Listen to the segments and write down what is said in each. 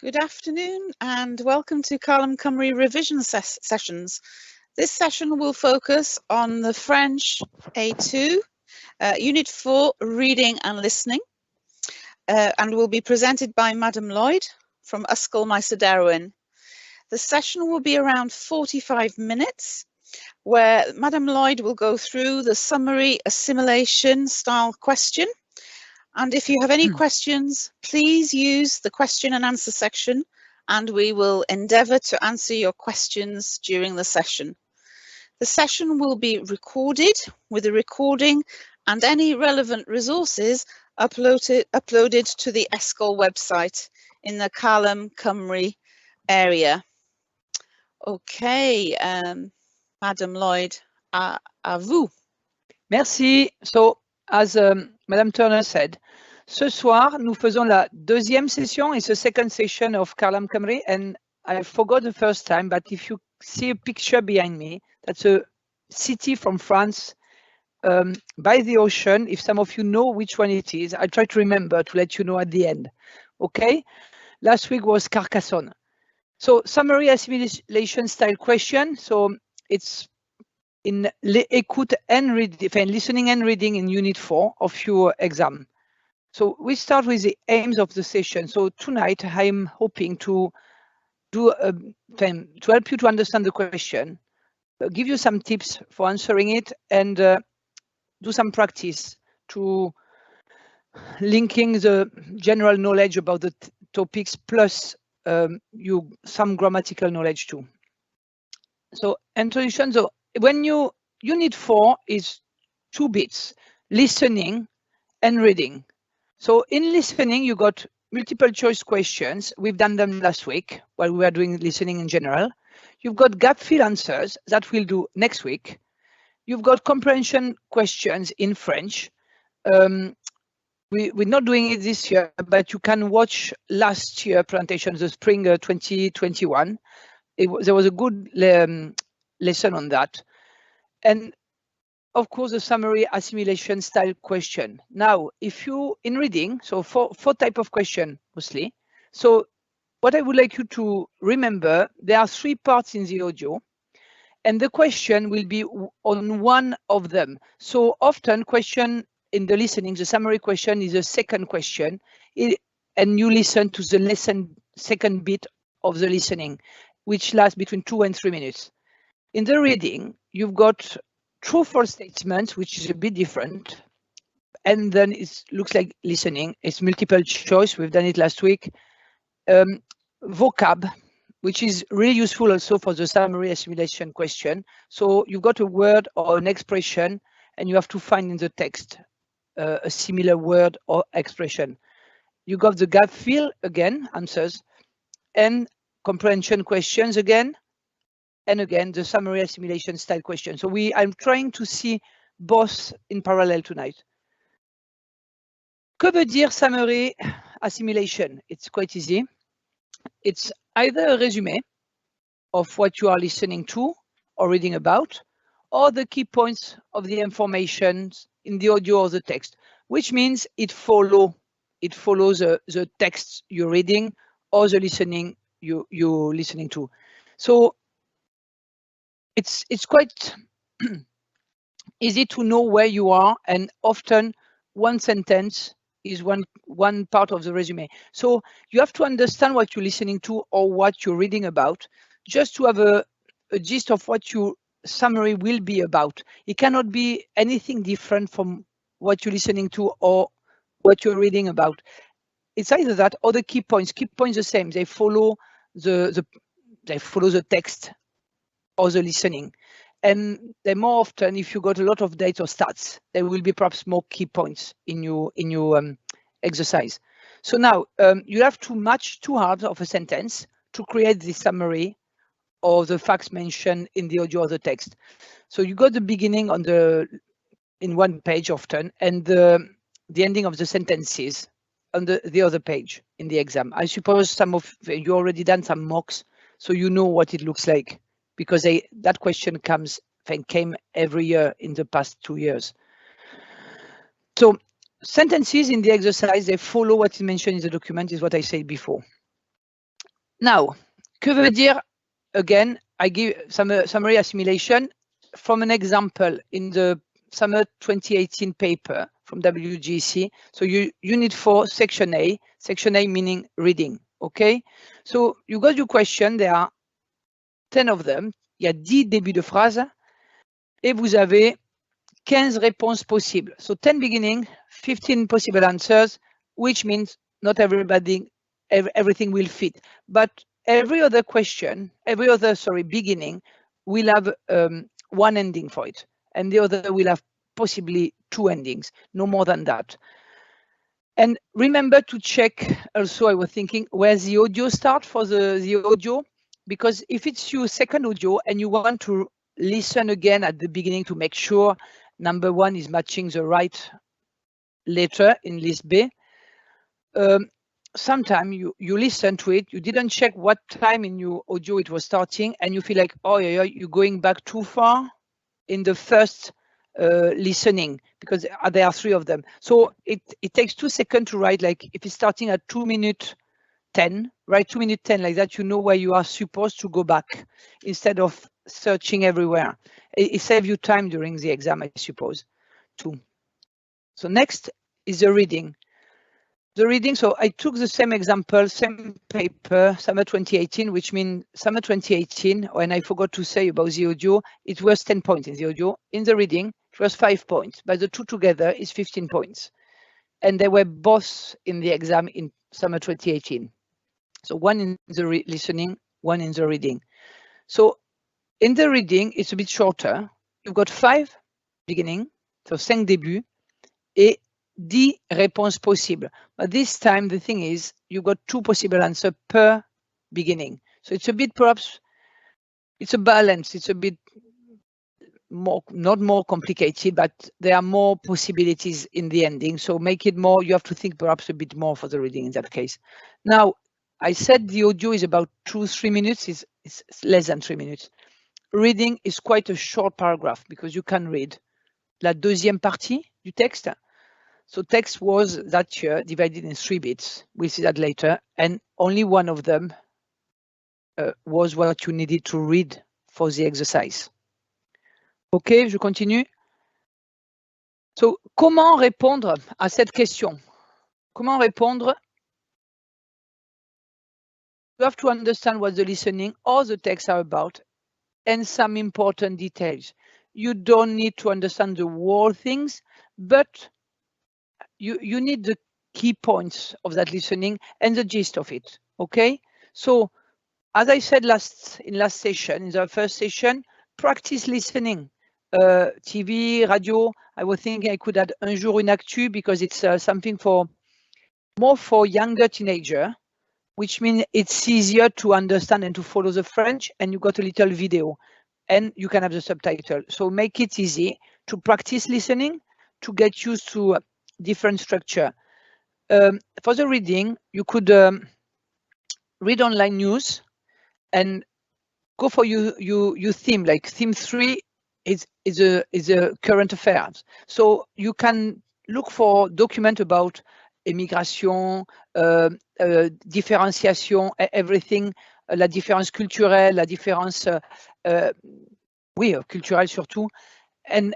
Good afternoon and welcome to Column Cymru revision sessions. This session will focus on the French A2, Unit 4, Reading and Listening, and will be presented by Madam Lloyd from e-sgol Darwin. The session will be around 45 minutes, where Madam Lloyd will go through the summary assimilation style question. And if you have any questions, please use the question and answer section, and we will endeavour to answer your questions during the session. The session will be recorded with a recording and any relevant resources uploaded to the e-sgol website in the Column Cymru area. Okay, Madam Lloyd, à vous. Merci. So, as Madame Turner said, ce soir, nous faisons la deuxième session. It's the second session of Column Cymru, and I forgot the first time, but if you see a picture behind me, that's a city from France by the ocean. If some of you know which one it is, I try to remember to let you know at the end. Okay? Last week was Carcassonne. So, summary assimilation style question. So, it's in écoute and listening and reading in Unit 4 of your exam. So we start with the aims of the session. So tonight I'm hoping to do to help you to understand the question, give you some tips for answering it, and do some practice to linking the general knowledge about the topics plus some grammatical knowledge too. So introduction. So when Unit 4 is 2 bits, listening and reading. So in listening, you got multiple choice questions. We've done them last week while we were doing listening in general. You've got gap fill answers that we'll do next week. You've got comprehension questions in French. We're not doing it this year, but you can watch last year presentation, the spring 2021. There was a good lesson on that. And of course, the summary assimilation style question. Now, if you in reading, so four type of question mostly. So what I would like you to remember, there are 3 parts in the audio, and the question will be on one of them. So often question in the listening, the summary question is a second question, and you listen to the second bit of the listening, which lasts between 2 and 3 minutes. In the reading, you've got true-false statements, which is a bit different. And then it looks like listening. It's multiple choice. We've done it last week. Vocab, which is really useful also for the summary assimilation question. So you've got a word or an expression, and you have to find in the text a similar word or expression. You got the gap fill again, answers, and comprehension questions again. And again, the summary assimilation style question. So I'm trying to see both in parallel tonight. Que veut dire summary assimilation? It's quite easy. It's either a resume of what you are listening to or reading about, or the key points of the information in the audio or the text, which means it follows the text you're reading or the listening you're listening to. So it's quite easy to know where you are, and often one sentence is one part of the resume. So you have to understand what you're listening to or what you're reading about, just to have a gist of what your summary will be about. It cannot be anything different from what you're listening to or what you're reading about. It's either that or the key points. Key points the same. They follow the text or the listening, and they more often, if you got a lot of data or stats, there will be perhaps more key points in your exercise. So now you have to match 2 halves of a sentence to create the summary or the facts mentioned in the audio or the text. So you got the beginning in one page often, and the ending of the sentences on the other page in the exam. I suppose some of you already done some mocks, so you know what it looks like, because that question came every year in the past 2 years. So sentences in the exercise, they follow what is mentioned in the document, is what I said before. Now, que veut dire, again, I give some summary assimilation from an example in the summer 2018 paper from WGC. So unit 4, section A meaning reading, okay? So you got your question, there are 10 of them, il y a 10 débuts de phrase, et vous avez 15 réponses possibles. So 10 beginning, 15 possible answers, which means not everything will fit. But every other beginning will have one ending for it. And the other will have possibly 2 endings, no more than that. And remember to check also, I was thinking, where the audio start for the audio, because if it's your second audio and you want to listen again at the beginning to make sure number 1 is matching the right letter in list B, sometime you listen to it, you didn't check what time in your audio it was starting, and you feel like, oh yeah, you're going back too far in the first listening, because there are 3 of them. So it takes 2 seconds to write, like if it's starting at 2 minutes 10, write 2 minutes 10, like that you know where you are supposed to go back instead of searching everywhere. It saves you time during the exam, I suppose, too. So next is the reading. The reading, so I took the same example, same paper, summer 2018, which means summer 2018, when I forgot to say about the audio, it was 10 points in the audio. In the reading, it was 5 points, but the 2 together is 15 points. And they were both in the exam in summer 2018. So 1 in the listening, 1 in the reading. So in the reading, it's a bit shorter. You've got 5 beginning, so 5 débuts, et 10 réponses possibles. But this time, the thing is, you got 2 possible answers per beginning. So it's a bit, perhaps, it's a balance. It's a bit more, not more complicated, but there are more possibilities in the ending. So make it more, you have to think perhaps a bit more for the reading in that case. Now, I said the audio is about 2-3 minutes. It's less than 3 minutes. Reading is quite a short paragraph because you can read la deuxième partie du texte. So text was that year divided in 3 bits. We'll see that later. And only one of them was what you needed to read for the exercise. OK, je continue. So, comment répondre à cette question? Comment répondre? You have to understand what the listening or the text are about and some important details. You don't need to understand the whole things, but you need the key points of that listening and the gist of it, okay? So, as I said in the first session, practice listening. TV, radio, I was thinking I could add un jour une actu because it's something more for younger teenager, which means it's easier to understand and to follow the French, and you got a little video and you can have the subtitle. So make it easy to practice listening, to get used to different structure. For the reading, you could read online news and go for your theme, like theme 3 is a current affairs. So you can look for document about immigration, différenciation, everything, la différence culturelle, la différence, oui, culturelle surtout, and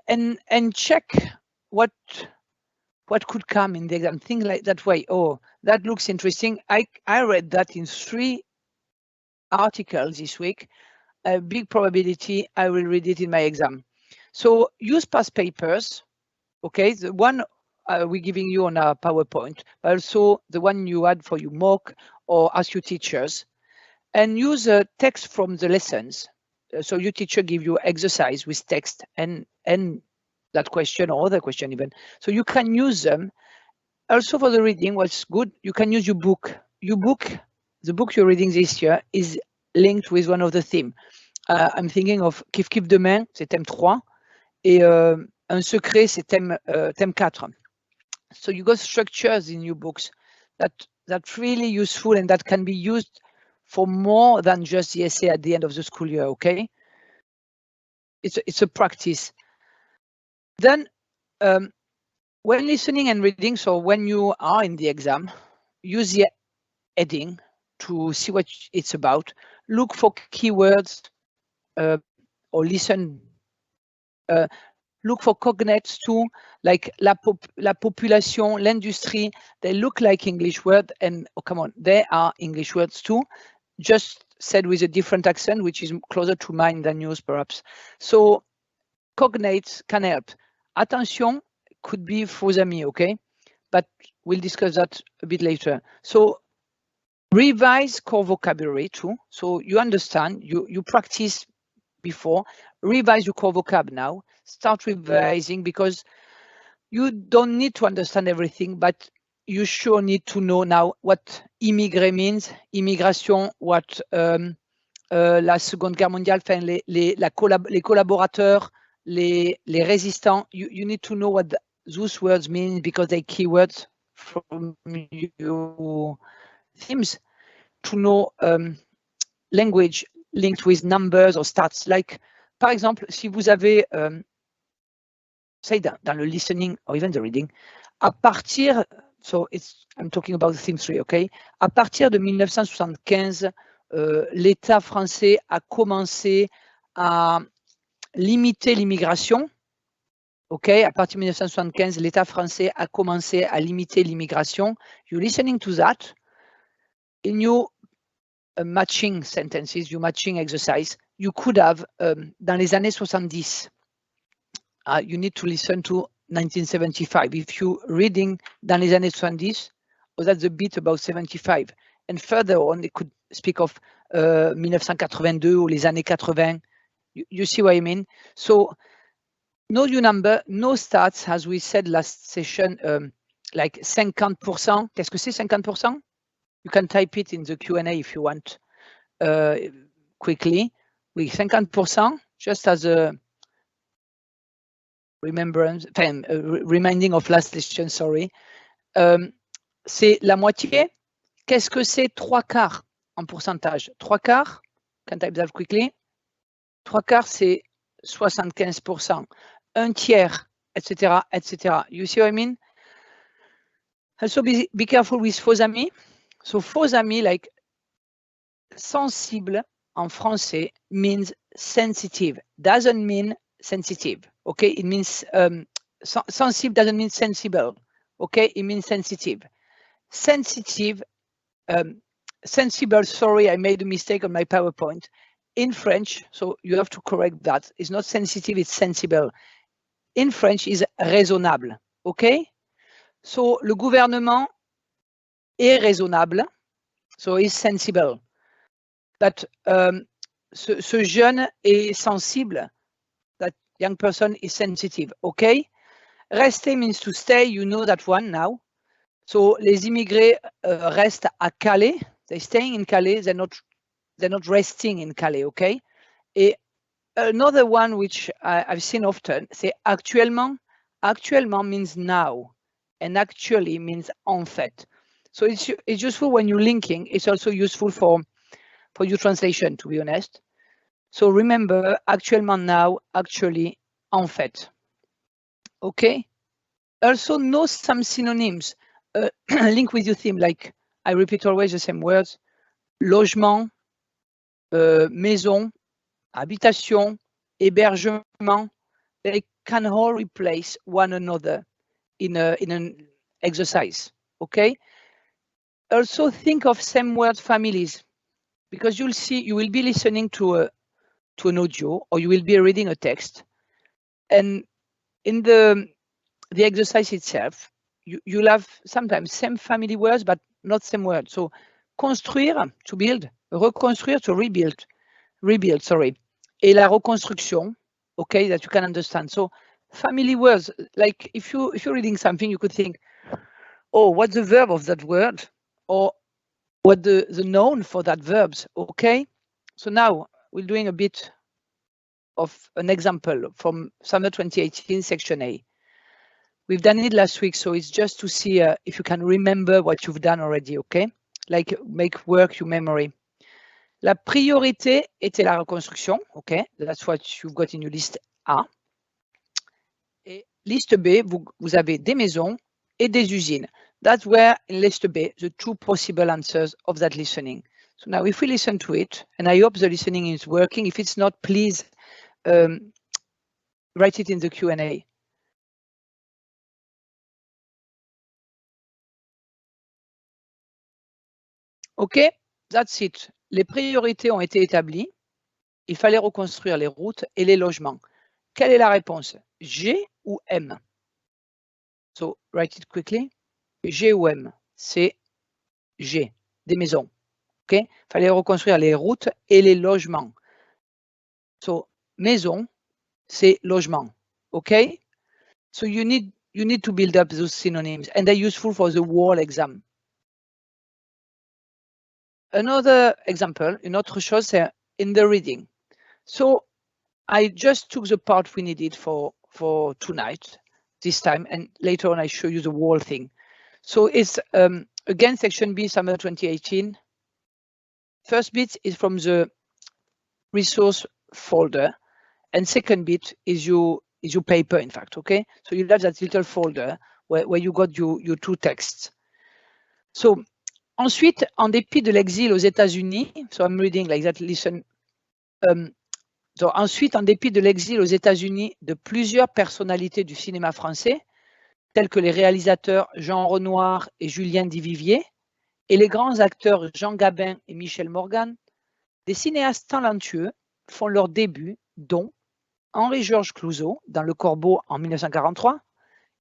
check what could come in the exam, things like that way. Oh, that looks interesting. I read that in 3 articles this week. A big probability I will read it in my exam. So use past papers, okay? The one we're giving you on our PowerPoint, but also the one you had for your mock or ask your teachers, and use a text from the lessons. So your teacher give you exercise with text and that question or other question even. So you can use them. Also for the reading, what's good, you can use your book. The book you're reading this year is linked with one of the themes. I'm thinking of Kiff Kiff demain, c'est thème 3, et Un secret, c'est thème 4. So you got structures in your books that's really useful and that can be used for more than just the essay at the end of the school year, okay? It's a practice. Then when listening and reading, so when you are in the exam, use the heading to see what it's about. Look for keywords or listen. Look for cognates too, like la population, l'industrie. They look like English words, and oh, come on, they are English words too, just said with a different accent, which is closer to mine than yours, perhaps. So cognates can help. Attention could be faux amis, okay? But we'll discuss that a bit later. So revise core vocabulary too. So you understand, you practice before, revise your core vocab now, start revising, because you don't need to understand everything, but you sure need to know now what immigré means, immigration, what la Seconde Guerre mondiale, enfin, les collaborateurs, les résistants, you need to know what those words mean because they keywords from your themes, to know language linked with numbers or stats. Like, par exemple, si vous avez, say dans le listening or even the reading, à partir, so I'm talking about theme 3, okay? À partir de 1975, l'État français a commencé à limiter l'immigration. OK, à partir de 1975, l'État français a commencé à limiter l'immigration. You're listening to that. In your matching sentences, your matching exercise, you could have, dans les années 70, you need to listen to 1975. If you're reading dans les années 70, oh, that's a bit about 75. And further on, it could speak of 1982 or les années 80. You see what I mean? So know your number, no stats, as we said last session, like 50%. Qu'est-ce que c'est 50%? You can type it in the Q&A if you want quickly. Oui, 50%, just as a remembrance, reminding of last session, sorry. C'est la moitié. Qu'est-ce que c'est 3/4 en pourcentage? 3/4, can type that quickly. 3/4, c'est 75%. 1/3, etc., etc. You see what I mean? Also be careful with faux amis. So faux amis, like sensible en français means sensitive, doesn't mean sensitive. Okay, it means sensible doesn't mean sensible. Okay, it means sensitive. Sensitive, sensible, sorry, I made a mistake on my PowerPoint. In French, so you have to correct that. It's not sensitive, it's sensible. In French is raisonnable. Okay, so le gouvernement est raisonnable, so is sensible. But ce jeune est sensible, that young person is sensitive. Okay, rester means to stay, you know that one now. So les immigrés restent à Calais, they're staying in Calais, they're not resting in Calais, okay? Et another one which I've seen often, c'est actuellement. Actuellement means now, and actually means en fait. So it's useful when you're linking. It's also useful for your translation, to be honest. So remember, actuellement now, actually, en fait. Okay? Also know some synonyms. Link with your theme, like I repeat always the same words. Logement, maison, habitation, hébergement, they can all replace one another in an exercise, okay? Also think of same word families, because you will be listening to an audio, or you will be reading a text, and in the exercise itself, you'll have sometimes same family words, but not same words. So construire, to build, reconstruire, to rebuild, sorry. Et la reconstruction, okay, that you can understand. So family words, like if you're reading something, you could think, oh, what's the verb of that word? Or what the noun for that verbs, okay? So now we're doing a bit of an example from Summer 2018, Section A. We've done it last week, so it's just to see if you can remember what you've done already, okay? Like make work your memory. La priorité était la reconstruction, okay? That's what you've got in your liste A. Et liste B, vous avez des maisons et des usines. That's where in list B, the two possible answers of that listening. So now if we listen to it, and I hope the listening is working, if it's not, please write it in the Q&A. OK, that's it. Les priorités ont été établies. Il fallait reconstruire les routes et les logements. Quelle est la réponse? G ou M? So write it quickly. G ou M? C'est G, des maisons. OK? Il fallait reconstruire les routes et les logements. So maison, c'est logement. OK? So you need to build up those synonyms, and they're useful for the wall exam. Another example, une autre chose, c'est in the reading. So I just took the part we needed for tonight, this time, and later on I show you the wall thing. So it's again section B, summer 2018. First bit is from the resource folder, and second bit is your paper, in fact. Okay, so you have that little folder where you got your two texts. So ensuite, en dépit de l'exil aux États-Unis, so I'm reading like that. Listen. So, ensuite, en dépit de l'exil aux États-Unis de plusieurs personnalités du cinéma français, tels que les réalisateurs Jean Renoir et Julien Duvivier, et les grands acteurs Jean Gabin et Michel Morgan, des cinéastes talentueux font leur début, dont Henri-Georges Clouzot dans Le Corbeau en 1943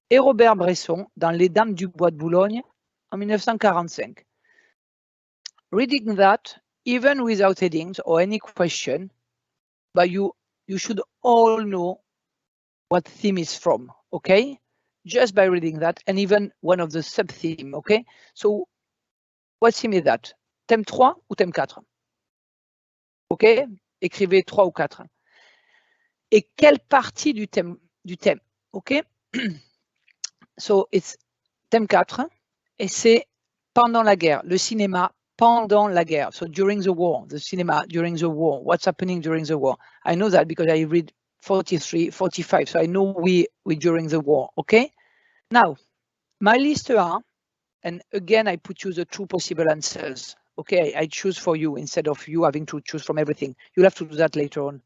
et Robert Bresson dans Les Dames du Bois de Boulogne en 1945. Reading that, even without headings or any question, but you should all know what theme is from, okay? Just by reading that, and even one of the sub-theme, okay? So, what theme is that? Thème 3 ou thème 4? Ok? Écrivez 3 ou 4. Et quelle partie du thème? Ok? So, it's thème 4, et c'est pendant la guerre, le cinéma pendant la guerre. So, during the war, the cinema during the war. What's happening during the war? I know that because I read 43, 45, so I know we during the war, okay? Now, my list A, and again, I put you the two possible answers, okay? I choose for you instead of you having to choose from everything. You'll have to do that later on.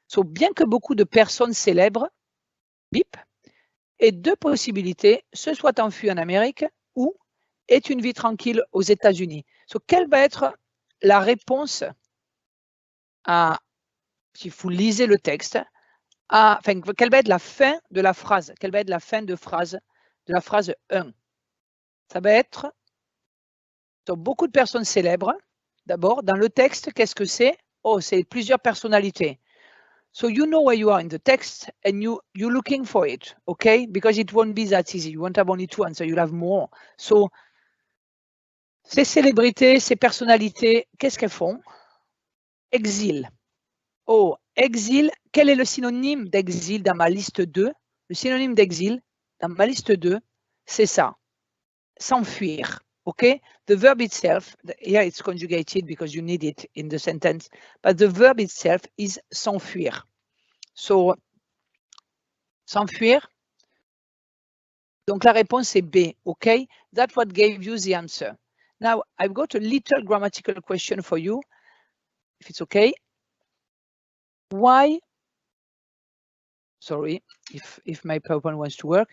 So, bien que beaucoup de personnes célèbres, bip, aient deux possibilités, se soient enfuies en Amérique ou aient une vie tranquille aux États-Unis. So, quelle va être la réponse à, si vous lisez le texte, enfin, quelle va être la fin de la phrase? Quelle va être la fin de la phrase 1? Ça va être donc, beaucoup de personnes célèbres. D'abord, dans le texte, qu'est-ce que c'est? Oh, c'est plusieurs personnalités. So you know where you are in the text and you're looking for it, okay? Because it won't be that easy. You won't have only two answers, you'll have more. So, ces célébrités, ces personnalités, qu'est-ce qu'elles font? Exil. Oh, exil. Quel est le synonyme d'exil dans ma liste 2? Le synonyme d'exil dans ma liste 2, c'est ça. S'enfuir. Okay, the verb itself, here it's conjugated because you need it in the sentence, but the verb itself is s'enfuir. So, s'enfuir. Donc la réponse est B, okay? That's what gave you the answer. Now, I've got a little grammatical question for you, if it's okay. Why, sorry, if my PowerPoint wants to work,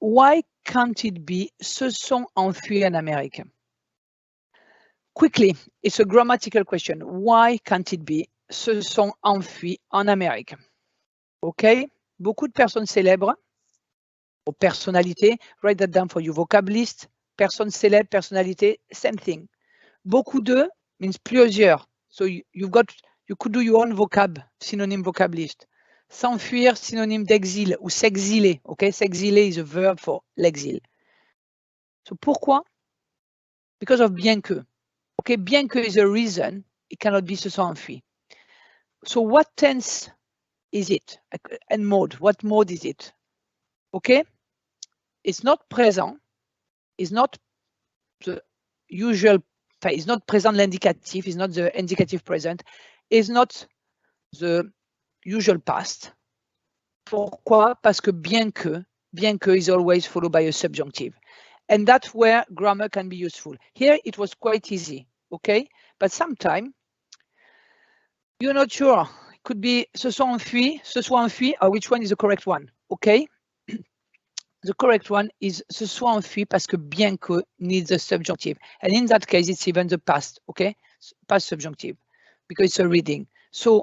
why can't it be se sont enfuis en Amérique? Quickly, it's a grammatical question. Why can't it be se sont enfuis en Amérique? OK? Beaucoup de personnes célèbres, ou personnalités, write that down for you. Vocab list, personnes célèbres, personnalité, same thing. Beaucoup de means plusieurs. So you could do your own vocab, synonyme vocab list. S'enfuir, synonyme d'exil ou s'exiler. OK? S'exiler is a verb for l'exil. So pourquoi? Because of bien que. OK? Bien que is a reason, it cannot be se sont enfuis. So what tense is it? And mode, what mode is it? OK? It's not present. It's not the usual, it's not present l'indicatif, it's not the indicative present. It's not the usual past. Pourquoi? Parce que bien que is always followed by a subjunctive. And that's where grammar can be useful. Here it was quite easy, okay? But sometimes you're not sure. It could be se soit enfui, or which one is the correct one, okay? The correct one is se soit enfui parce que bien que needs a subjunctive. And in that case, it's even the past, okay? Past subjunctive, because it's a reading. So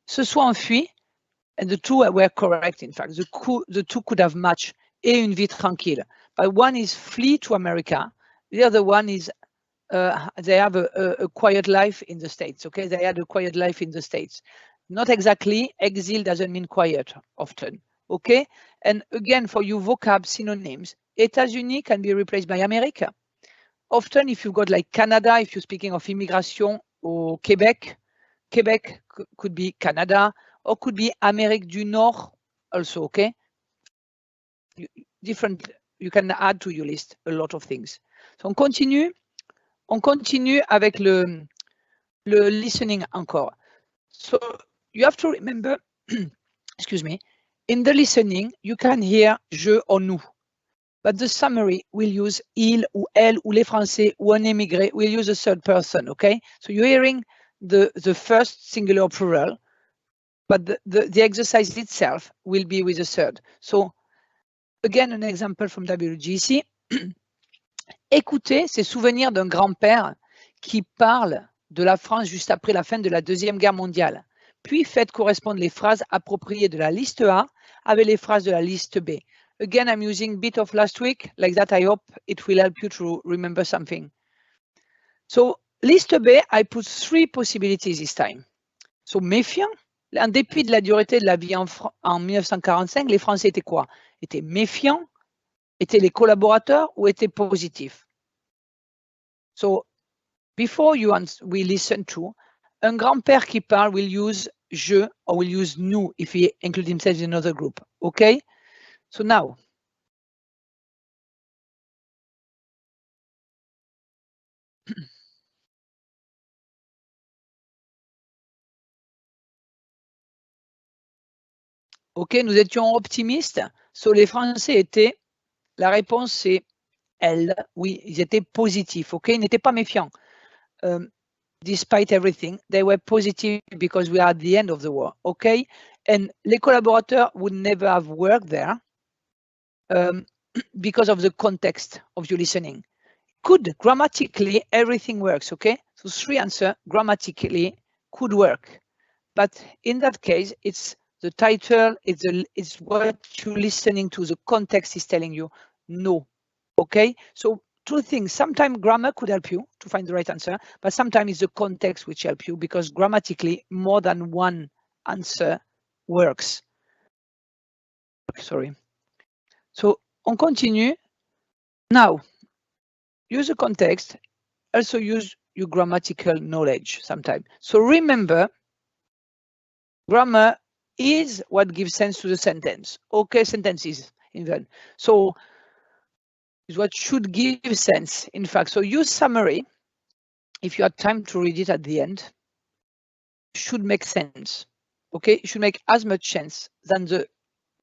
se soit enfui, and the two were correct, in fact. The two could have matched et une vie tranquille. But one is flee to America. The other one is they have a quiet life in the States, okay? They had a quiet life in the States. Not exactly, exile doesn't mean quiet often, okay? And again, for you vocab synonyms, États-Unis can be replaced by America. Often, if you've got like Canada, if you're speaking of immigration, or Quebec could be Canada, or could be Amérique du Nord also, okay? Different, you can add to your list a lot of things. So on continue avec le listening encore. So you have to remember, excuse me, in the listening, you can hear je or nous. But the summary will use il ou elle ou les Français ou un émigré will use a third person, okay? So you're hearing the first singular plural, but the exercise itself will be with a third. So again, an example from WGC. Écoutez, c'est souvenir d'un grand-père qui parle de la France juste après la fin de la Deuxième Guerre mondiale. Puis faites correspondre les phrases appropriées de la liste A avec les phrases de la liste B. Again, I'm using bit of last week. Like that, I hope it will help you to remember something. So, liste B, I put 3 possibilities this time. So, méfiant. En dépit de la dureté de la vie en 1945, les Français étaient quoi? Étaient méfiants, étaient les collaborateurs ou étaient positifs? So, before we listen to, un grand-père qui parle will use je or will use nous if he includes himself in another group, okay? So now, ok, nous étions optimistes. So les Français étaient, la réponse c'est elle, oui, ils étaient positifs, ok, ils n'étaient pas méfiants. Despite everything, they were positive because we are at the end of the war, okay? And les collaborateurs would never have worked there because of the context of your listening. Could, grammatically, everything works, okay? So 3 answers, grammatically, could work. But in that case, it's the title, it's what you're listening to, the context is telling you no, okay? So 2 things, sometimes grammar could help you to find the right answer, but sometimes it's the context which help you because grammatically more than one answer works. Sorry. So on continue. Now, use the context, also use your grammatical knowledge sometimes. So remember, grammar is what gives sense to the sentence. Okay, sentences even. So is what should give sense, in fact. So use summary, if you have time to read it at the end, should make sense. Okay, it should make as much sense than the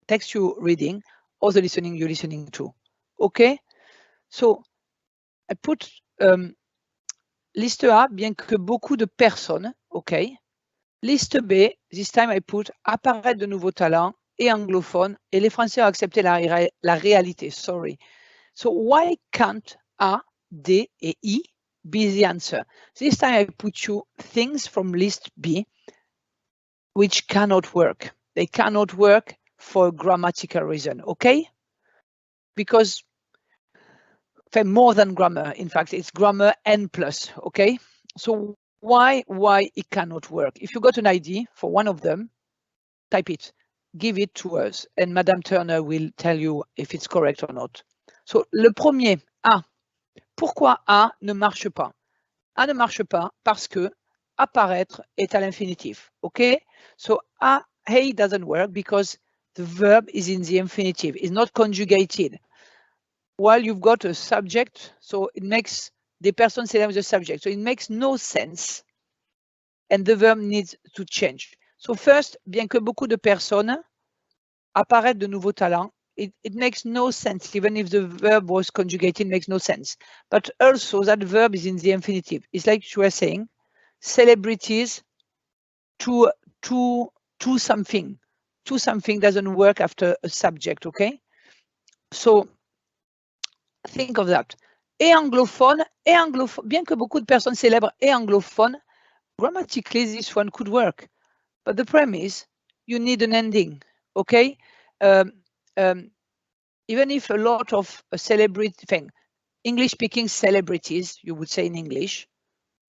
text you're reading or the listening you're listening to. Okay, so I put liste A, bien que beaucoup de personnes, okay. Liste B, this time I put apparaître de nouveaux talents et anglophones, et les Français ont accepté la réalité, sorry. So why can't A, D et I be the answer? This time I put you things from list B which cannot work. They cannot work for a grammatical reason, okay? Because more than grammar, in fact, it's grammar N plus, okay? So why it cannot work? If you got an ID for one of them, type it, give it to us, and Madame Turner will tell you if it's correct or not. So, le premier, A. Pourquoi A ne marche pas? A ne marche pas parce que apparaître est à l'infinitif, okay? So, A, hey doesn't work because the verb is in the infinitive, it's not conjugated. While you've got a subject, so it makes des personnes célèbres the subject, so it makes no sense, and the verb needs to change. So first, bien que beaucoup de personnes apparaissent de nouveaux talents it makes no sense. Even if the verb was conjugated, it makes no sense. But also that verb is in the infinitive. It's like you were saying, celebrities to something. To something doesn't work after a subject, okay? So think of that. Et anglophone, bien que beaucoup de personnes célèbres et anglophones, grammatically this one could work. But the problem is you need an ending, okay? Even if a lot of English-speaking celebrities, you would say in English,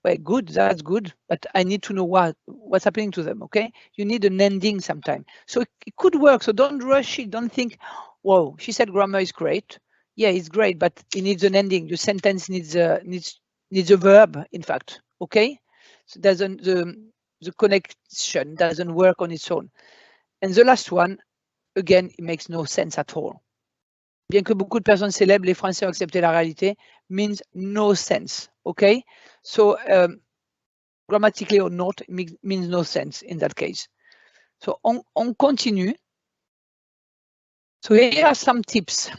well, good, that's good, but I need to know what's happening to them, okay? You need an ending sometime. So it could work, so don't rush it, don't think, whoa, she said grammar is great. Yeah, it's great, but it needs an ending. Your sentence needs a verb, in fact, okay? So the connection doesn't work on its own. And the last one, again, it makes no sense at all. Bien que beaucoup de personnes célèbres, les Français ont accepté la réalité, means no sense, okay? So grammatically or not, it means no sense in that case. So on continue. So here are some tips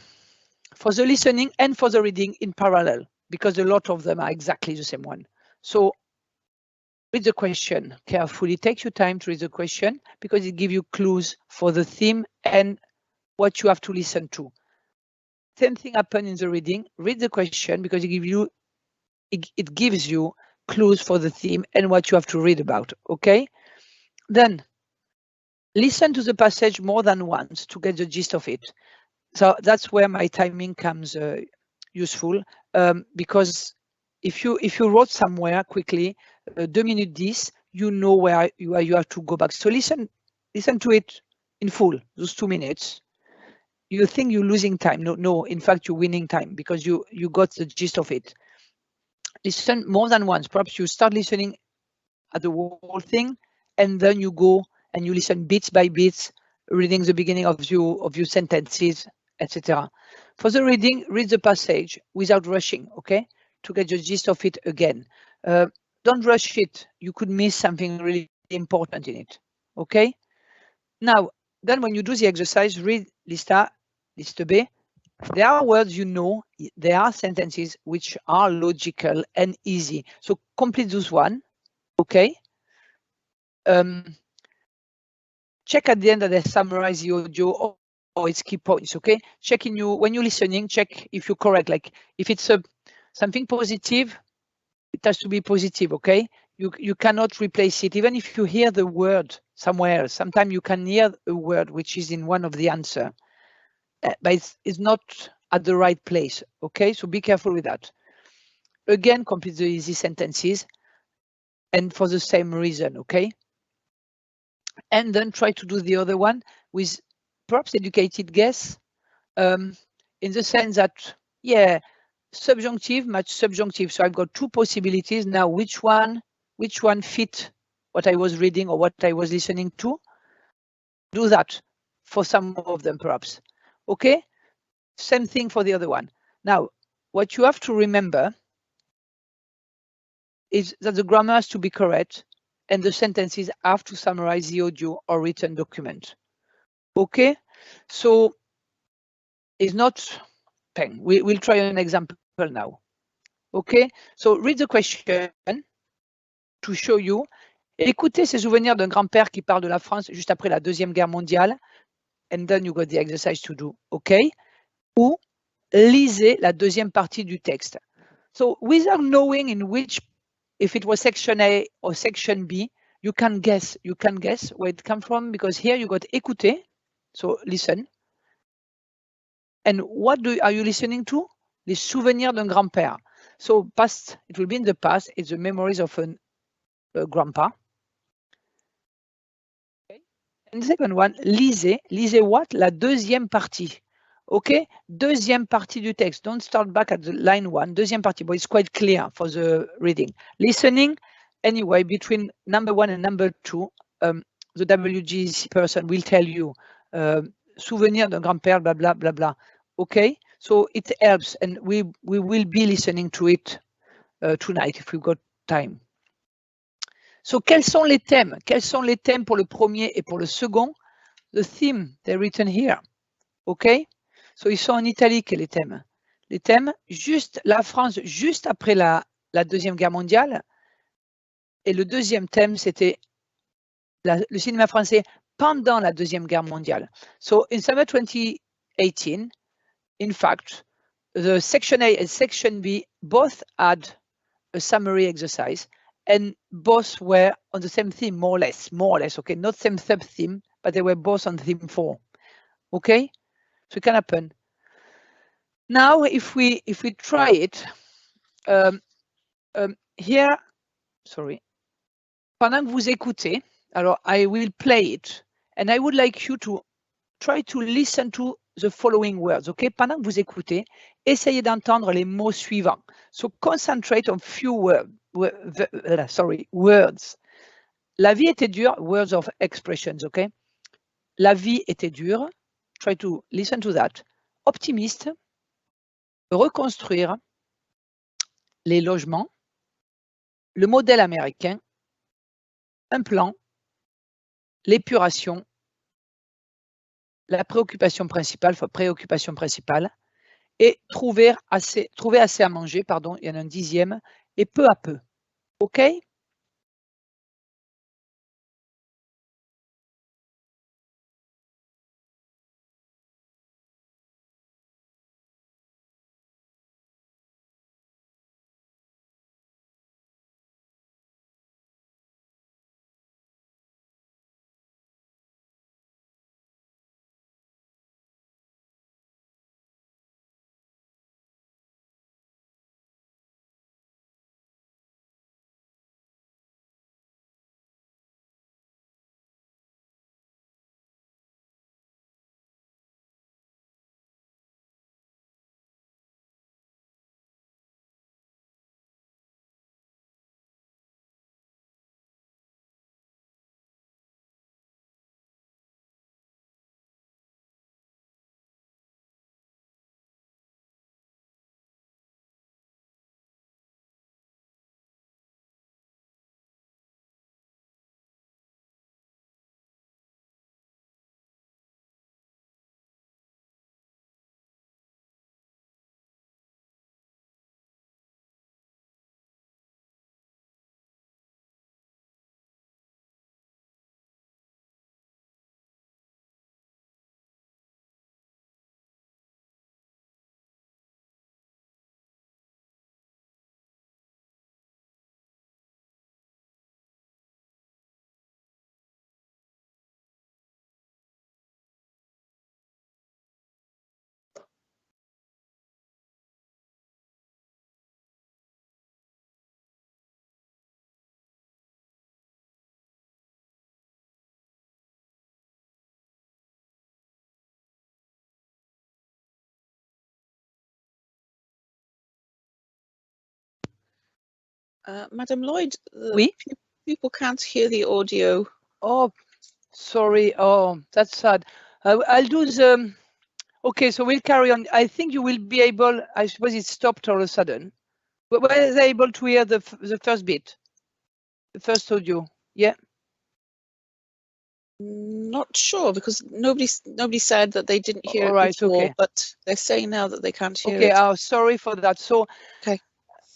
for the listening and for the reading in parallel, because a lot of them are exactly the same one. So read the question carefully. Take your time to read the question because it gives you clues for the theme and what you have to listen to. Same thing happened in the reading. Read the question because it gives you clues for the theme and what you have to read about, okay? Then listen to the passage more than once to get the gist of it. So that's where my timing comes useful, because if you wrote somewhere quickly, 2 minutes 10, you know where you have to go back. So listen to it in full, those 2 minutes. You think you're losing time. No, in fact, you're winning time because you got the gist of it. Listen more than once. Perhaps you start listening at the whole thing, and then you go and you listen bits by bits, reading the beginning of your sentences, etc. For the reading, read the passage without rushing, okay? To get the gist of it again. Don't rush it. You could miss something really important in it, okay? Now, then when you do the exercise, read list B. There are words you know, there are sentences which are logical and easy. So complete those one, okay? Check at the end that they summarize the audio or its key points, okay? Check when you're listening, check if you're correct. Like if it's something positive, it has to be positive, okay? You cannot replace it. Even if you hear the word somewhere else, sometimes you can hear a word which is in one of the answer, but it's not at the right place, okay? So be careful with that. Again, complete the easy sentences and for the same reason, okay? And then try to do the other one with perhaps educated guess, in the sense that, yeah, subjunctive match subjunctive. So I've got 2 possibilities now. Which one fit what I was reading or what I was listening to? Do that for some of them, perhaps. Okay, same thing for the other one. Now, what you have to remember is that the grammar has to be correct and the sentences have to summarize the audio or written document. Okay, so it's not pen. We'll try an example now. Okay, so read the question to show you. Écoutez ces souvenirs d'un grand-père qui parle de la France juste après la Deuxième Guerre mondiale. And then you got the exercise to do. Okay, ou lisez la deuxième partie du texte. So without knowing in which, if it was section A or section B, you can guess where it comes from, because here you got écouter, so listen. And what are you listening to? Les souvenirs d'un grand-père. So past, it will be in the past, it's the memories of a grandpa. Okay. And the second one, lisez what? La deuxième partie. Okay, deuxième partie du texte. Don't start back at the line 1. Deuxième partie, but it's quite clear for the reading. Listening, anyway, between number 1 and number 2, the WGC person will tell you souvenir d'un grand-père, blah, blah, blah, blah. Okay, so it helps, and we will be listening to it tonight if we've got time. So, quels sont les thèmes? Quels sont les thèmes pour le premier et pour le second? The theme, they're written here. Okay, So, ils sont en italique, les thèmes. Les thèmes, juste la France, juste après la Deuxième Guerre mondiale. Et le deuxième thème, c'était le cinéma français pendant la Deuxième Guerre mondiale. So, in summer 2018, in fact, the section A and section B both had a summary exercise, and both were on the same theme, more or less, okay? Not same sub-theme, but they were both on theme 4, okay? So it can happen. Now, if we try it, here, sorry, pendant que vous écoutez, alors I will play it, and I would like you to try to listen to the following words, okay? Pendant que vous écoutez, essayez d'entendre les mots suivants. So concentrate on few words. La vie était dure, words of expressions, okay? La vie était dure, try to listen to that. Optimiste, reconstruire, les logements, le modèle américain, un plan, l'épuration, la préoccupation principale, et trouver assez à manger, pardon, il y en a un dixième, et peu à peu. OK? Madam Lloyd, Oui. People can't hear the audio. Oh, sorry. Oh, that's sad. I'll do the... Okay, so we'll carry on. I think you will be able, I suppose it stopped all of a sudden. But were they able to hear the first bit? The first audio? Yeah. Not sure, because nobody said that they didn't hear it before, okay. But they're saying now that they can't hear it. Okay, sorry for that. So, okay.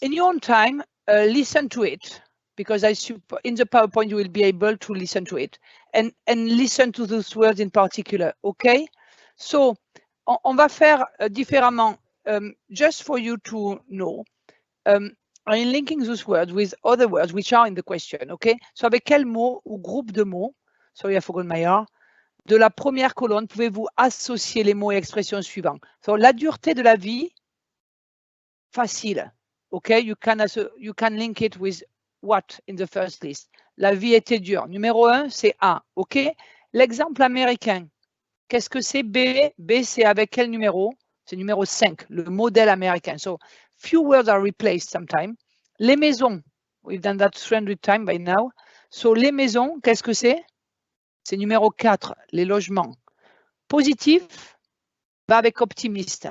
In your own time, listen to it, because in the PowerPoint you will be able to listen to it and listen to those words in particular. Okay. So, on va faire différemment, just for you to know. I'm linking those words with other words which are in the question. Okay. So, avec quel mot ou groupe de mots? Sorry, I forgot my R. De la première colonne, pouvez-vous associer les mots et expressions suivants? So, la dureté de la vie, facile. Okay, you can link it with what in the first list? La vie était dure. Numéro 1, c'est A. OK? L'exemple américain, qu'est-ce que c'est B? B, c'est avec quel numéro? C'est numéro 5, le modèle américain. So, few words are replaced sometimes. Les maisons, we've done that 300 times by now. So, les maisons, qu'est-ce que c'est? C'est numéro 4, les logements. Positif va avec optimiste.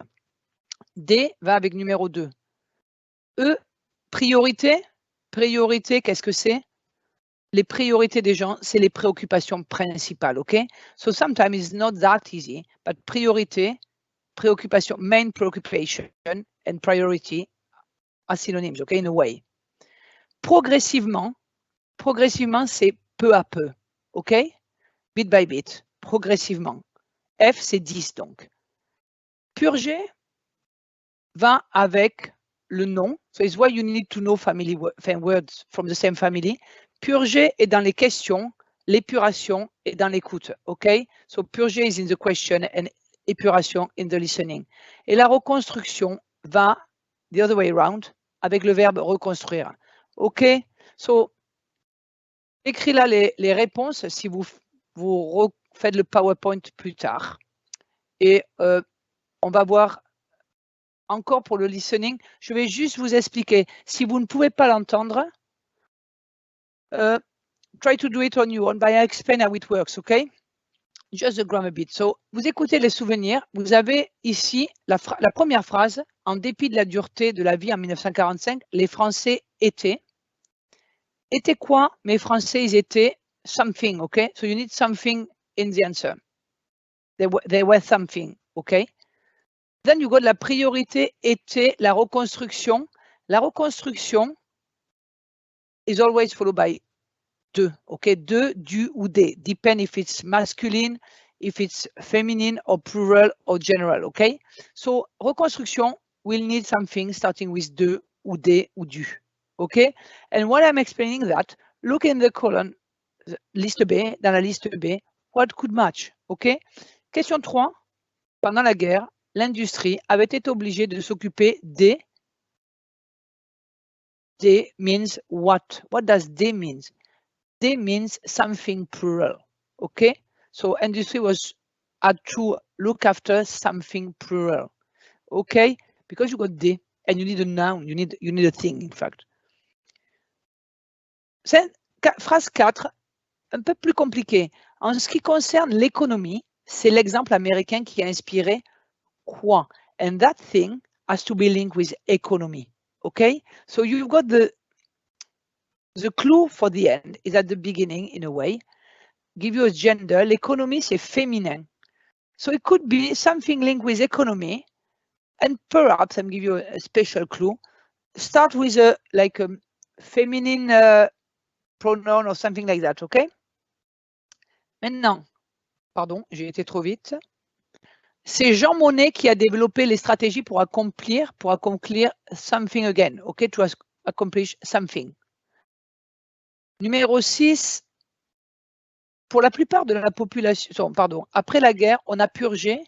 D va avec numéro 2. E, priorité. Priorité, qu'est-ce que c'est? Les priorités des gens, c'est les préoccupations principales, OK? So sometimes it's not that easy, but priorité préoccupation, main preoccupation and priority are synonyms, okay, in a way. Progressivement, c'est peu à peu, ok? Bit by bit, progressivement. F, c'est 10 donc. Purger va avec le nom. So it's why you need to know family words from the same family. Purger est dans les questions, l'épuration est dans l'écoute, ok? So purger is in the question and épuration in the listening. Et la reconstruction va the other way around avec le verbe reconstruire, ok? So écris là les réponses si vous faites le PowerPoint plus tard. Et on va voir encore pour le listening. Je vais juste vous expliquer. Si vous ne pouvez pas l'entendre, try to do it on your own, but I explain how it works, okay? Just the grammar bit. So, vous écoutez les souvenirs. Vous avez ici la première phrase. En dépit de la dureté de la vie en 1945, les Français étaient. Étaient quoi? Mes Français, ils étaient something, okay? So you need something in the answer. They were something, okay? Then you got la priorité était la reconstruction. La reconstruction is always followed by de, okay? De, du ou des. Depend if it's masculine, if it's feminine or plural or general, okay? So reconstruction will need something starting with de ou des ou du, okay? And while I'm explaining that, look in the column, liste B, dans la liste B, what could match, okay? Question 3. Pendant la guerre, l'industrie avait été obligée de s'occuper des. Des means what? What does des means? They means something plural, okay? So industry had to look after something plural, okay? Because you got they and you need a noun, you need a thing, in fact. Phrase 4, un peu plus compliquée. En ce qui concerne l'économie, c'est l'exemple américain qui a inspiré quoi? And that thing has to be linked with economy, okay? So you've got the clue for the end is at the beginning, in a way. Give you a gender. L'économie, c'est féminin. So it could be something linked with economy. And perhaps, I'm give you a special clue. Start with a feminine pronoun or something like that, okay? Maintenant, pardon, j'ai été trop vite. C'est Jean Monnet qui a développé les stratégies pour accomplir something again, okay? To accomplish something. Numéro 6, pour la plupart de la population, pardon, après la guerre, on a purgé,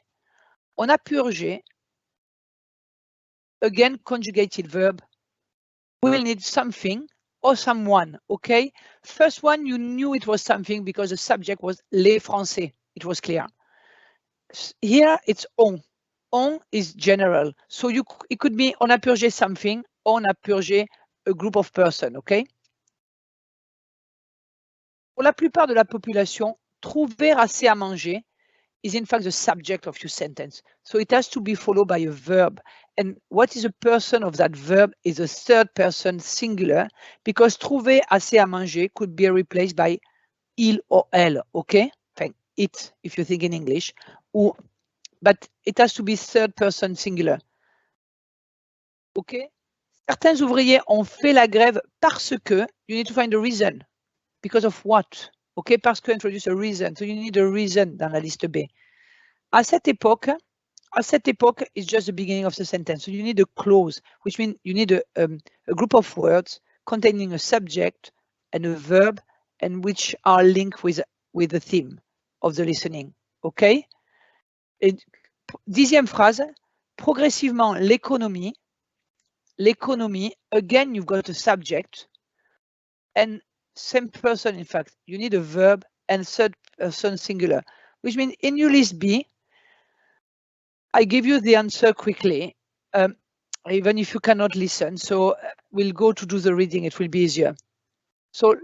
again, conjugated verb, we will need something or someone, okay? First one, you knew it was something because the subject was les Français, it was clear. Here, it's on. On is general, so it could be on a purgé something, on a purgé a group of person, okay? Pour la plupart de la population, trouver assez à manger is in fact the subject of your sentence. So it has to be followed by a verb. And what is a person of that verb is a third person singular, because trouver assez à manger could be replaced by il or elle, okay? Enfin, it, if you think in English. But it has to be third person singular. Okay? Certains ouvriers ont fait la grève parce que, you need to find a reason. Because of what? Okay, parce que introduce a reason. So you need a reason dans la liste B. À cette époque, it's just the beginning of the sentence. So you need a clause, which means you need a group of words containing a subject and a verb, and which are linked with the theme of the listening. Okay? Et 10e phrase, progressivement l'économie, again, you've got a subject and same person, in fact, you need a verb and third person singular, which means in your list B, I give you the answer quickly, even if you cannot listen. So we'll go to do the reading, it will be easier. So,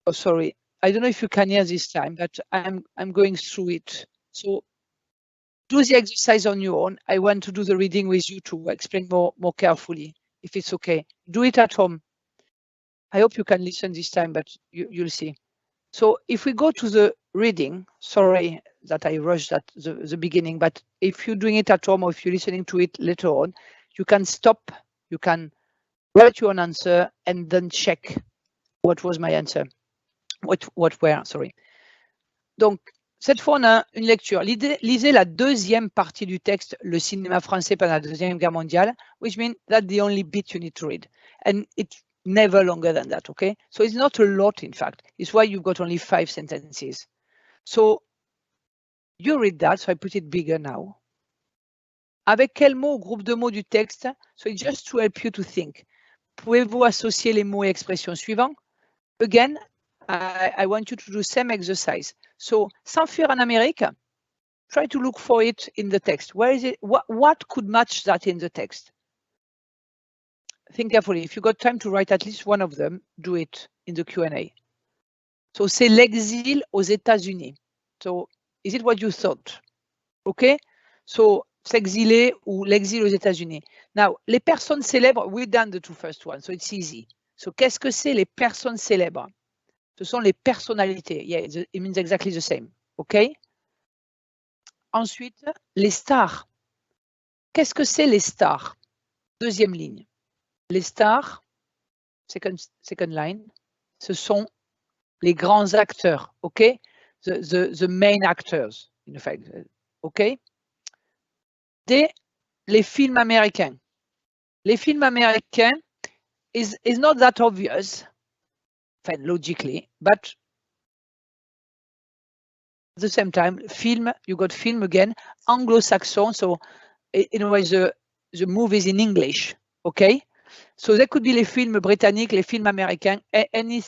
oh, sorry, I don't know if you can hear this time, but I'm going through it. So do the exercise on your own. I want to do the reading with you to explain more carefully, if it's okay. Do it at home. I hope you can listen this time, but you'll see. So if we go to the reading, sorry, that I rushed at the beginning, but if you're doing it at home or if you're listening to it later on, you can stop, you can write your answer and then check what was my answer, what were, sorry. Donc, cette fois, on a une lecture. Lisez la deuxième partie du texte, le cinéma français pendant la Deuxième Guerre mondiale, which means that's the only bit you need to read. And it's never longer than that, okay? So it's not a lot, in fact. It's why you've got only 5 sentences. So you read that, so I put it bigger now. Avec quel mot ou groupe de mots du texte? So it's just to help you to think. Pouvez-vous associer les mots et expressions suivants? Again, I want you to do same exercise. So, s'enfuir en Amérique, try to look for it in the text. Where is it? What could match that in the text? Think carefully. If you got time to write at least one of them, do it in the Q&A. So, c'est l'exil aux États-Unis. So, is it what you thought? Okay? So, s'exiler ou l'exil aux États-Unis. Now, les personnes célèbres, we've done the 2 first ones, so it's easy. So, qu'est-ce que c'est les personnes célèbres? Ce sont les personnalités. Yeah, it means exactly the same. OK? Ensuite, les stars. Qu'est-ce que c'est les stars? Deuxième ligne. Les stars, second line, ce sont les grands acteurs. OK? The main actors, in fact. OK? Les films américains. Les films américains is not that obvious, logically, but at the same time, film, you got film again, Anglo-Saxon, so in a way the movies in English, okay? So there could be les films britanniques, les films américains, and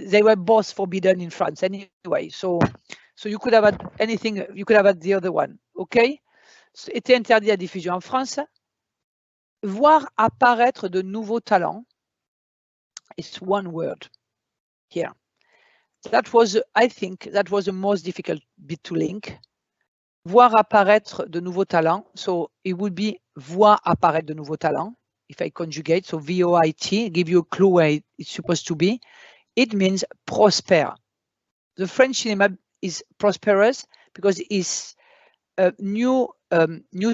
they were both forbidden in France anyway, so you could have had anything, you could have had the other one, okay? Était interdit à diffusion en France. Voir apparaître de nouveaux talents, it's one word here. That was, I think, that was the most difficult bit to link. Voir apparaître de nouveaux talents. So it would be voir apparaître de nouveaux talents. If I conjugate, so VOIT, give you a clue where it's supposed to be. It means prosper. The French cinema is prosperous because it's new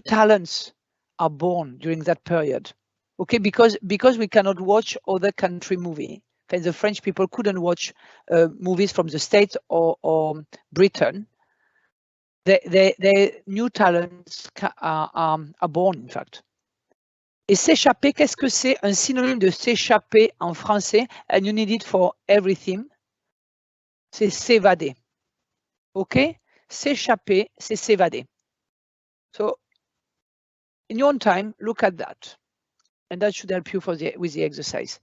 talents are born during that period. Okay, because we cannot watch other country movie. The French people couldn't watch movies from the States or Britain. The new talents are born, in fact. Et s'échapper, qu'est-ce que c'est? Un synonyme de s'échapper en français, and you need it for everything. C'est s'évader. OK? S'échapper, c'est s'évader. So, in your own time, look at that. And that should help you with the exercise.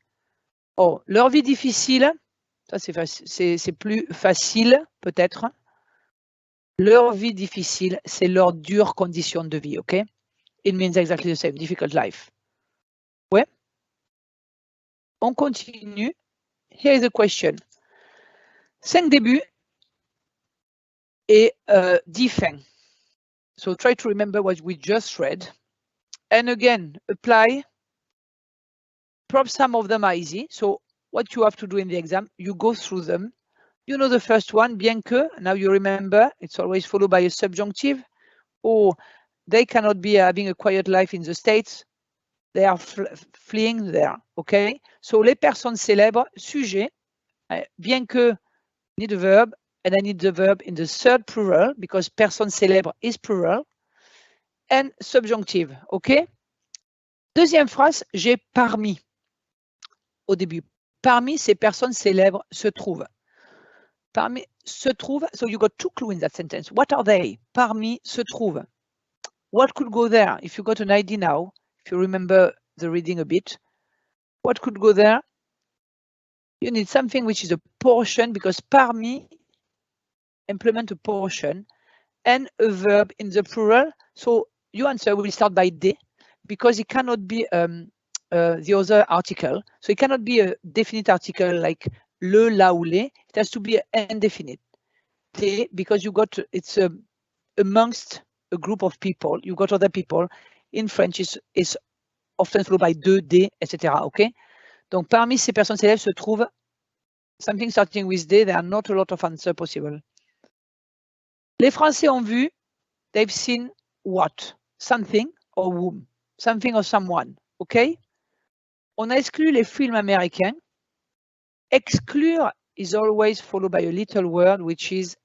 Oh, leur vie difficile, ça c'est plus facile peut-être. Leur vie difficile, c'est leur dure condition de vie, OK? It means exactly the same, difficult life. Ouais. On continue. Here is a question. 5 débuts et 10 fins. So try to remember what we just read. And again, apply. Perhaps some of them are easy. So what you have to do in the exam, you go through them. You know the first one, bien que, now you remember, it's always followed by a subjunctive. Or they cannot be having a quiet life in the States. They are fleeing there, okay? So les personnes célèbres, sujet, bien que, need a verb, and I need the verb in the third plural, because personne célèbre is plural, and subjunctive, okay? Deuxième phrase, j'ai parmi. Au début, parmi ces personnes célèbres se trouvent. Parmi se trouve, so you got 2 clues in that sentence. What are they? Parmi se trouve. What could go there? If you got an idea now, if you remember the reading a bit, what could go there? You need something which is a portion, because parmi implement a portion and a verb in the plural. So your answer will start by de, because it cannot be the other article. So it cannot be a definite article like le, la ou les. It has to be indefinite. De, because you got, it's amongst a group of people, you got other people. In French, is often followed by de, des, etc. Okay? Donc, parmi ces personnes célèbres se trouve something starting with de. There are not a lot of answers possible. Les Français ont vu, they've seen what? Something or whom? Something or someone, OK? On a exclu les films américains. Exclure is always followed by a little word, which is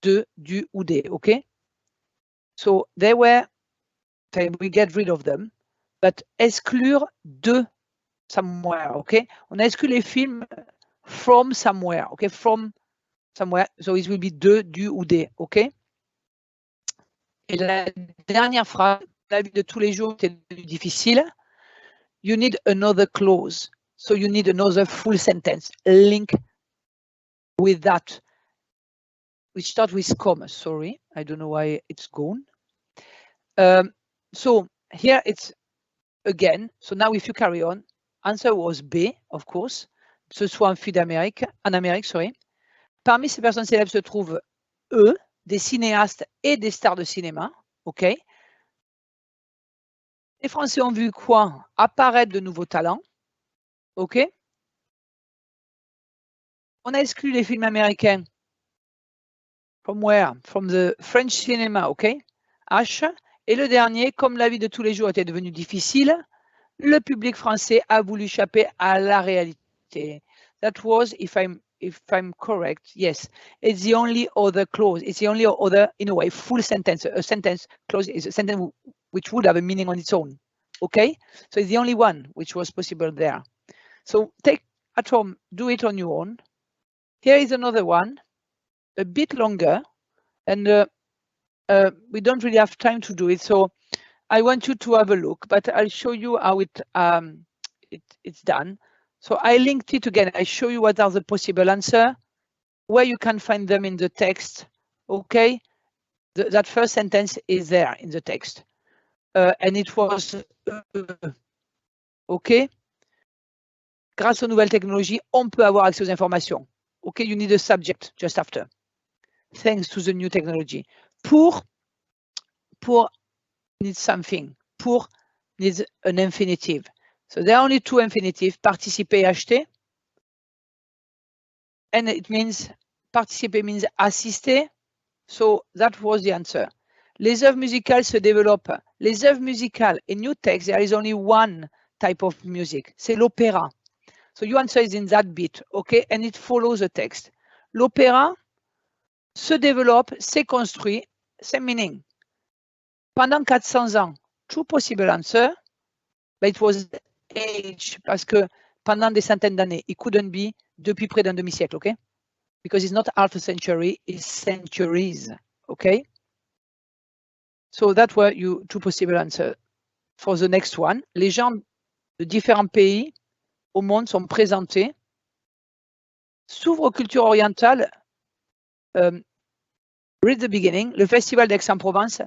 de, du ou des, OK? So they were, we get rid of them, but exclure de somewhere, OK? On a exclu les films from somewhere, OK? From somewhere, so it will be de, du ou des, OK? Et la dernière phrase, la vie de tous les jours était difficile. You need another clause. So you need another full sentence link with that, which starts with comma. Sorry, I don't know why it's gone. So here it's again. So now if you carry on, answer was B, of course. Ce soit un film d'Amérique, en Amérique, sorry. Parmi ces personnes célèbres se trouvent eux, des cinéastes et des stars de cinéma. OK. Les Français ont vu quoi? Apparaître de nouveaux talents. OK. On a exclu les films américains. From where? From the French cinema, OK? H. Et le dernier, comme la vie de tous les jours était devenue difficile, le public français a voulu échapper à la réalité. That was, if I'm correct, yes. It's the only other clause. It's the only other, in a way, full sentence. A sentence clause is a sentence which would have a meaning on its own. Okay? So it's the only one which was possible there. So take at home, do it on your own. Here is another one, a bit longer, and we don't really have time to do it. So I want you to have a look, but I'll show you how it's done. So I linked it again. I show you what are the possible answers, where you can find them in the text. Okay, that first sentence is there in the text, and it was OK. Grâce aux nouvelles technologies, on peut avoir accès aux informations. OK, you need a subject just after. Thanks to the new technology. Pour needs something. Pour needs an infinitive. So there are only two infinitive, participer, acheter. And it means, participer means assister. So that was the answer. Les œuvres musicales se développent. Les œuvres musicales, in new text, there is only one type of music. C'est l'opéra. So your answer is in that bit, okay? And it follows the text. L'opéra se développe, s'est construit, same meaning. Pendant 400 ans, two possible answer, but it was age, parce que pendant des centaines d'années, it couldn't be depuis près d'un demi-siècle, okay? Because it's not half a century, it's centuries, okay? So that were your two possible answers. For the next one, les gens de différents pays au monde sont présentés, s'ouvrent aux cultures orientales. Read the beginning. Le festival d'Aix-en-Provence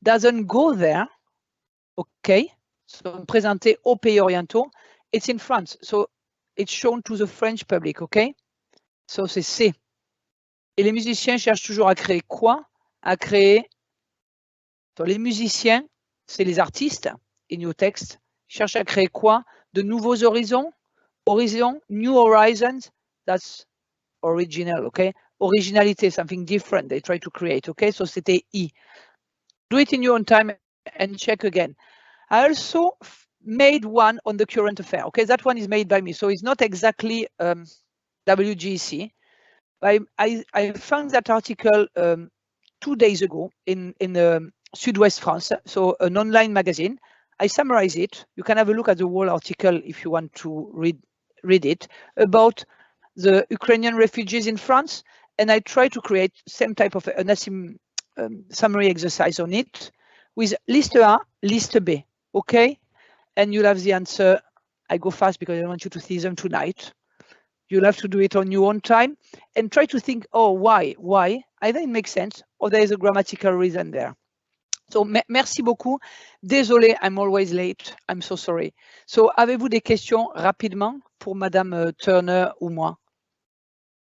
doesn't go there. OK. Sont présentés aux pays orientaux. It's in France. So it's shown to the French public. OK. So c'est C. Et les musiciens cherchent toujours à créer quoi? À créer. Donc, les musiciens, c'est les artistes. In your text, cherchent à créer quoi? De nouveaux horizons. Horizon, new horizons. That's original. OK. Originalité, something different they try to create. OK. So c'était E. Do it in your own time and check again. I also made one on the current affair. Okay, that one is made by me, so it's not exactly WGC. I found that article 2 days ago in Sud-Ouest France, so an online magazine. I summarize it. You can have a look at the whole article if you want to read it about the Ukrainian refugees in France, and I try to create same type of an summary exercise on it with liste A, liste B, okay? And you'll have the answer. I go fast because I want you to see them tonight. You'll have to do it on your own time and try to think, oh, why? Either it makes sense or there is a grammatical reason there. So, merci beaucoup. Désolé, I'm always late. I'm so sorry. So, avez-vous des questions rapidement pour Madame Turner ou moi?